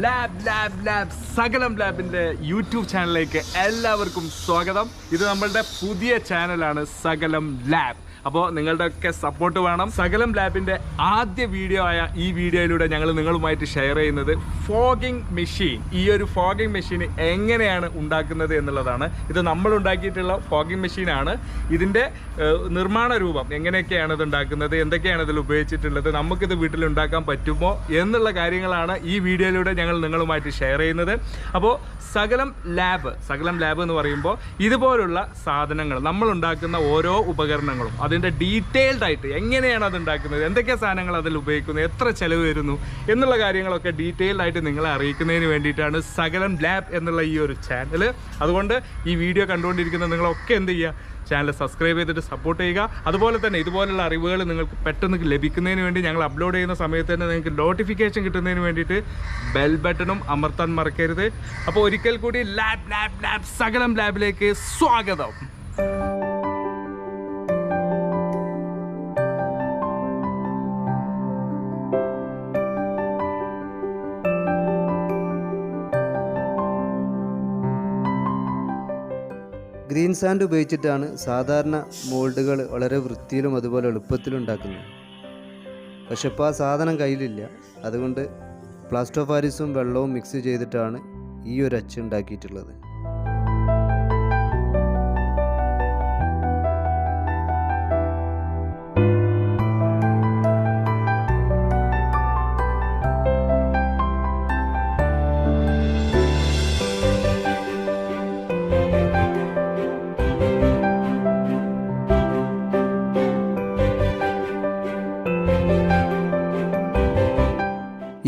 Lab സകലം ലാബിൻ്റെ YouTube ചാനലിലേക്ക് എല്ലാവർക്കും സ്വാഗതം. ഇത് നമ്മളുടെ പുതിയ ചാനലാണ് സകലം ലാബ്. അപ്പോൾ നിങ്ങളുടെയൊക്കെ സപ്പോർട്ട് വേണം. സകലം ലാബിൻ്റെ ആദ്യ വീഡിയോ ആയ ഈ വീഡിയോയിലൂടെ ഞങ്ങൾ നിങ്ങളുമായിട്ട് ഷെയർ ചെയ്യുന്നത് ഫോഗിംഗ് മെഷീൻ. ഈ ഒരു ഫോഗിംഗ് മെഷീൻ എങ്ങനെയാണ് ഉണ്ടാക്കുന്നത് എന്നുള്ളതാണ്. ഇത് നമ്മൾ ഉണ്ടാക്കിയിട്ടുള്ള ഫോഗിംഗ് മെഷീനാണ്. ഇതിൻ്റെ നിർമ്മാണ രൂപം എങ്ങനെയൊക്കെയാണ് ഇത് ഉണ്ടാക്കുന്നത്, എന്തൊക്കെയാണ് ഇതിൽ ഉപയോഗിച്ചിട്ടുള്ളത്, നമുക്കിത് വീട്ടിൽ ഉണ്ടാക്കാൻ പറ്റുമോ എന്നുള്ള കാര്യങ്ങളാണ് ഈ വീഡിയോയിലൂടെ ഞങ്ങൾ നിങ്ങളുമായിട്ട് ഷെയർ ചെയ്യുന്നത്. അപ്പോൾ സകലം ലാബ് എന്ന് പറയുമ്പോൾ ഇതുപോലുള്ള സാധനങ്ങൾ, നമ്മൾ ഉണ്ടാക്കുന്ന ഓരോ ഉപകരണങ്ങളും അതിൻ്റെ ഡീറ്റെയിൽഡ് ആയിട്ട് എങ്ങനെയാണ് അത് ഉണ്ടാക്കുന്നത്, എന്തൊക്കെ സാധനങ്ങൾ അതിൽ ഉപയോഗിക്കുന്നത്, എത്ര ചിലവ് വരുന്നു എന്നുള്ള കാര്യങ്ങളൊക്കെ ഡീറ്റെയിൽഡ് ആയിട്ട് നിങ്ങളെ അറിയിക്കുന്നതിന് വേണ്ടിയിട്ടാണ് സകലം ലാബ് എന്നുള്ള ഈ ഒരു ചാനൽ. അതുകൊണ്ട് ഈ വീഡിയോ കണ്ടുകൊണ്ടിരിക്കുന്ന നിങ്ങളൊക്കെ എന്ത് ചെയ്യുക, ചാനൽ സബ്സ്ക്രൈബ് ചെയ്തിട്ട് സപ്പോർട്ട് ചെയ്യുക. അതുപോലെ തന്നെ ഇതുപോലുള്ള അറിവുകൾ നിങ്ങൾക്ക് പെട്ടെന്ന് ലഭിക്കുന്നതിന് വേണ്ടി ഞങ്ങൾ അപ്ലോഡ് ചെയ്യുന്ന സമയത്ത് തന്നെ നിങ്ങൾക്ക് നോട്ടിഫിക്കേഷൻ കിട്ടുന്നതിന് വേണ്ടിയിട്ട് ബെൽ ബട്ടണും അമർത്താൻ മറക്കരുത്. അപ്പോൾ ഒരിക്കൽ കൂടി ലാബ് സകലം ലാബിലേക്ക് സ്വാഗതം. ഗ്രീൻ സാൻഡ് ഉപയോഗിച്ചിട്ടാണ് സാധാരണ മോൾഡുകൾ വളരെ വൃത്തിയിലും അതുപോലെ എളുപ്പത്തിലും ഉണ്ടാക്കുന്നത്. പക്ഷെ ഇപ്പോൾ ആ സാധനം കയ്യിലില്ല. അതുകൊണ്ട് പ്ലാസ്റ്റർ ഓഫ് പാരീസും വെള്ളവും മിക്സ് ചെയ്തിട്ടാണ് ഈ ഒരു അച്ച് ഉണ്ടാക്കിയിട്ടുള്ളത്.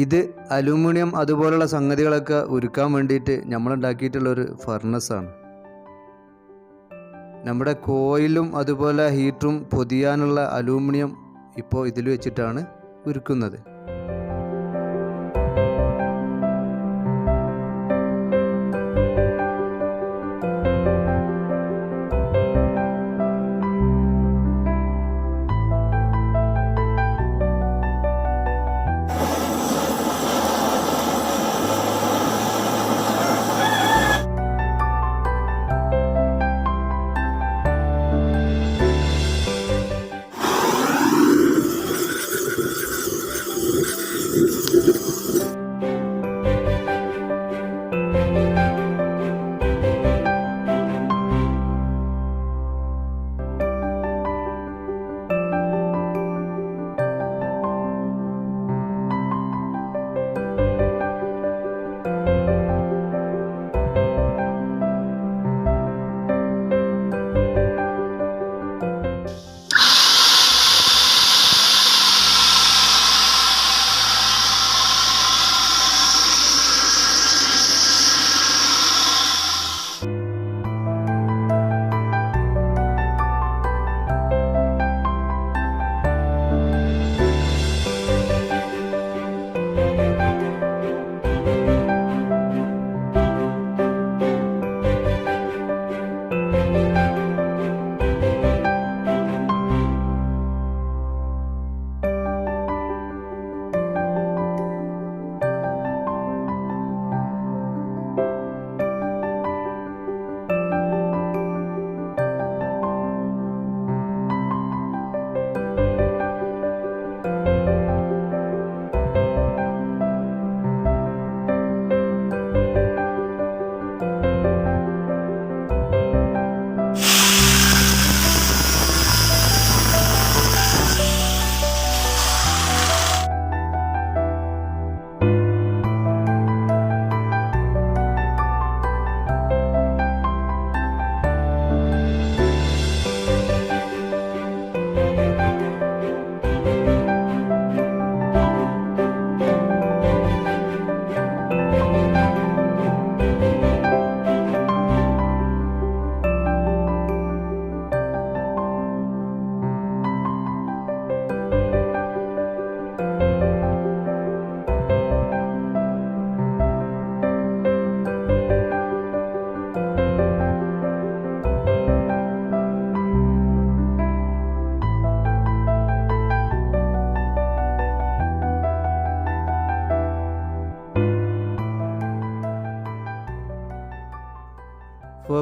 ഇത് അലൂമിനിയം അതുപോലുള്ള സംഗതികളൊക്കെ ഉരുക്കാൻ വേണ്ടിയിട്ട് നമ്മളുണ്ടാക്കിയിട്ടുള്ളൊരു ഫർണസാണ്. നമ്മുടെ കോയിലും അതുപോലെ ഹീറ്ററും പൊതിയാനുള്ള അലൂമിനിയം ഇപ്പോൾ ഇതിൽ വെച്ചിട്ടാണ് ഉരുക്കുന്നത്.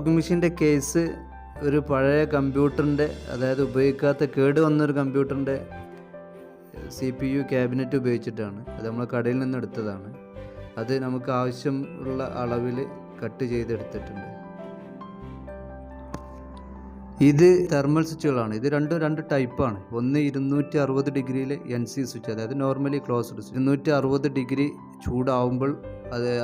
ഫോഗിംഗ് മെഷീൻ്റെ കേസ് ഒരു പഴയ കമ്പ്യൂട്ടറിൻ്റെ, അതായത് ഉപയോഗിക്കാത്ത കേട് വന്നൊരു കമ്പ്യൂട്ടറിൻ്റെ CPU ക്യാബിനറ്റ് ഉപയോഗിച്ചിട്ടാണ്. അത് നമ്മൾ കടയിൽ നിന്ന് എടുത്തതാണ്. അത് നമുക്ക് ആവശ്യമുള്ള അളവിൽ കട്ട് ചെയ്തെടുത്തിട്ടുണ്ട്. ഇത് തെർമൽ സ്വിച്ചുകളാണ്. ഇത് രണ്ട് ടൈപ്പാണ്. ഒന്ന് 260 ഡിഗ്രിയിൽ NC സ്വിച്ച്, അതായത് നോർമലി ക്ലോസ്ഡ് സ്വിച്ച്. 260 ഡിഗ്രി ചൂടാവുമ്പോൾ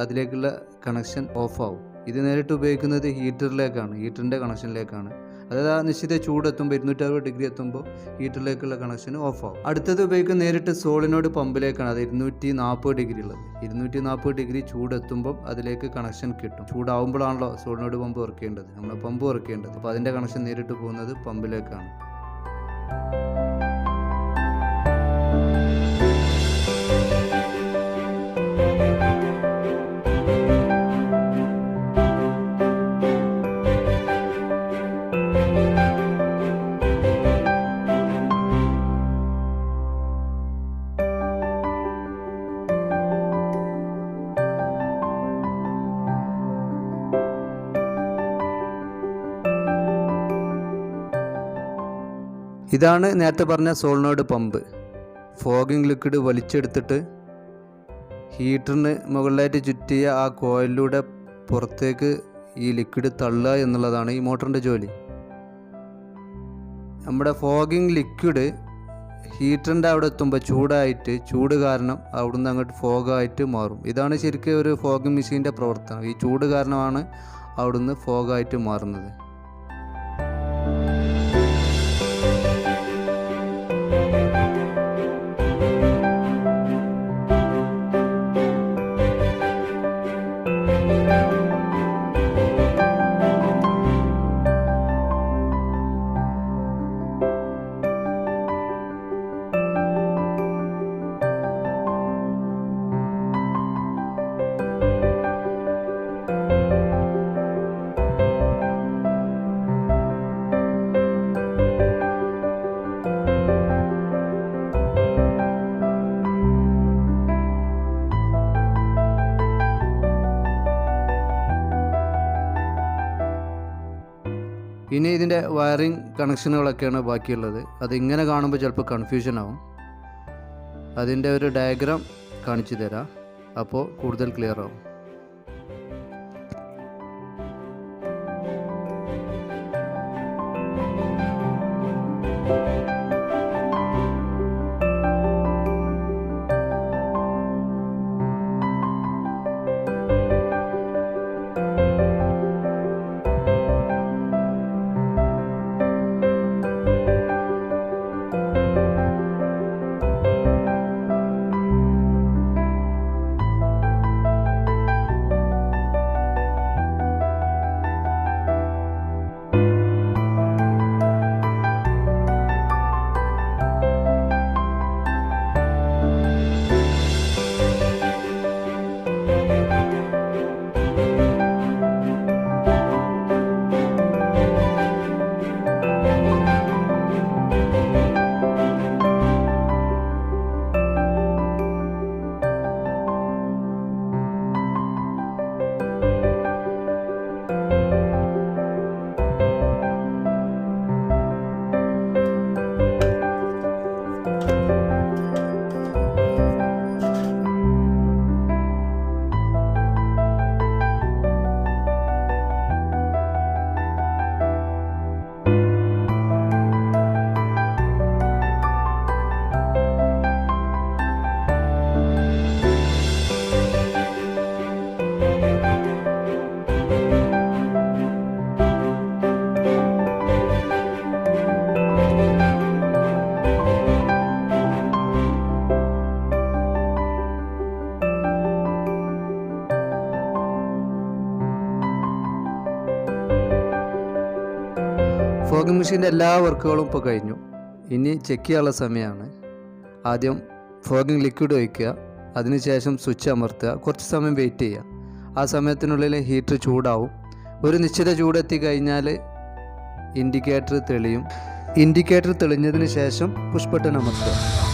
അതിലേക്കുള്ള കണക്ഷൻ ഓഫ് ആവും. ഇത് നേരിട്ട് ഉപയോഗിക്കുന്നത് ഹീറ്ററിൻ്റെ കണക്ഷനിലേക്കാണ്. അതായത് ആ നിശ്ചിത ചൂടെത്തുമ്പോൾ 260 ഡിഗ്രി എത്തുമ്പോൾ ഹീറ്ററിലേക്കുള്ള കണക്ഷൻ ഓഫ് ആവും. അടുത്തത് ഉപയോഗിക്കുന്നത് നേരിട്ട് സോളിനോട് പമ്പിലേക്കാണ്. അത് 240 ഡിഗ്രി ഉള്ളത്. 240 ഡിഗ്രി ചൂടെത്തുമ്പോൾ അതിലേക്ക് കണക്ഷൻ കിട്ടും. ചൂടാവുമ്പോഴാണല്ലോ സോളിനോട് പമ്പ് വർക്ക് ചെയ്യേണ്ടത്, നമ്മൾ പമ്പ് വർക്ക് ചെയ്യേണ്ടത്. അപ്പോൾ അതിൻ്റെ കണക്ഷൻ നേരിട്ട് പോകുന്നത് പമ്പിലേക്കാണ്. ഇതാണ് നേരത്തെ പറഞ്ഞ സോളിനോയിഡ് പമ്പ്. ഫോഗിംഗ് ലിക്വിഡ് വലിച്ചെടുത്തിട്ട് ഹീറ്ററിന് മുകളിലായിട്ട് ചുറ്റിയ ആ കോയിലിലൂടെ പുറത്തേക്ക് ഈ ലിക്വിഡ് തള്ളുക എന്നുള്ളതാണ് ഈ മോട്ടറിൻ്റെ ജോലി. നമ്മുടെ ഫോഗിംഗ് ലിക്വിഡ് ഹീറ്ററിൻ്റെ അവിടെ എത്തുമ്പോൾ ചൂട് കാരണം അവിടുന്ന് അങ്ങോട്ട് ഫോഗായിട്ട് മാറും. ഇതാണ് ശരിക്കും ഒരു ഫോഗിംഗ് മെഷീൻ്റെ പ്രവർത്തനം. ഈ ചൂട് കാരണമാണ് അവിടുന്ന് ഫോഗായിട്ട് മാറുന്നത്. ഇനി ഇതിൻ്റെ വയറിംഗ് കണക്ഷനുകളൊക്കെയാണ് ബാക്കിയുള്ളത്. അതിങ്ങനെ കാണുമ്പോൾ ചിലപ്പോൾ കൺഫ്യൂഷൻ ആവും. അതിൻ്റെ ഒരു ഡയഗ്രാം കാണിച്ചു തരാം, അപ്പോൾ കൂടുതൽ ക്ലിയർ ആവും. ഫോഗിംഗ് മെഷീൻ്റെ എല്ലാ വർക്കുകളും ഇപ്പോൾ കഴിഞ്ഞു. ഇനി ചെക്ക് ചെയ്യാനുള്ള സമയമാണ്. ആദ്യം ഫോഗിംഗ് ലിക്വിഡ് ഒഴിക്കുക, അതിനുശേഷം സ്വിച്ച് അമർത്തുക, കുറച്ച് സമയം വെയിറ്റ് ചെയ്യുക. ആ സമയത്തിനുള്ളിൽ ഹീറ്റർ ചൂടാവും. ഒരു നിശ്ചിത ചൂടെത്തി കഴിഞ്ഞാൽ ഇൻഡിക്കേറ്റർ തെളിയും. ഇൻഡിക്കേറ്റർ തെളിഞ്ഞതിന് ശേഷം പുഷ് ബട്ടൺ അമർത്തുക.